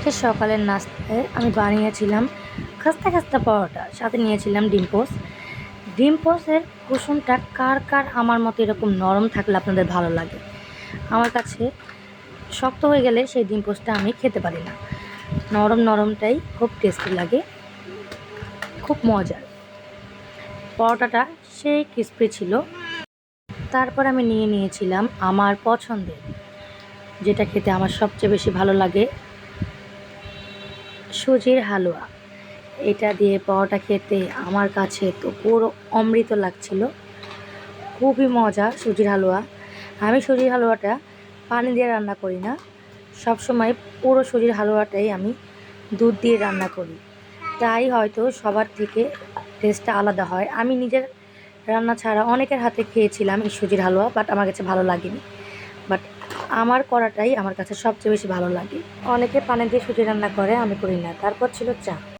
আজকে সকালের নাস্তায় আমি বানিয়েছিলাম খাস্তা খাস্তা পরোটা, সাথে নিয়েছিলাম ডিম পোস্ট। ডিম পোস্টের কুসুমটা কার কার আমার মতো এরকম নরম থাকলে আপনাদের ভালো লাগে? আমার কাছে শক্ত হয়ে গেলে সেই ডিম পোস্টটা আমি খেতে পারি না। নরম নরমটাই খুব টেস্টি লাগে, খুব মজার। পরোটাটা সেই ক্রিসপি ছিল। তারপর আমি নিয়েছিলাম আমার পছন্দের, যেটা খেতে আমার সবচেয়ে বেশি ভালো লাগে, সুজির হালুয়া। এটা দিয়ে পরোটা খেতে আমার কাছে তো পুরো অমৃত লাগছিল, খুবই মজা সুজির হালুয়া। আমি সুজির হালুয়াটা পানি দিয়ে রান্না করি না, সবসময় পুরো সুজির হালুয়াটাই আমি দুধ দিয়ে রান্না করি, তাই হয়তো সবার থেকে টেস্টটা আলাদা হয়। আমি নিজের রান্না ছাড়া অনেকের হাতে খেয়েছিলাম এই সুজির হালুয়া, বাট আমার কাছে ভালো লাগেনি। বাট আমার করাটাই আমার কাছে সবচেয়ে বেশি ভালো লাগে। অনেকে পানি দিয়ে সুজি রান্না করে, আমি করি না। তারপর ছিল চা।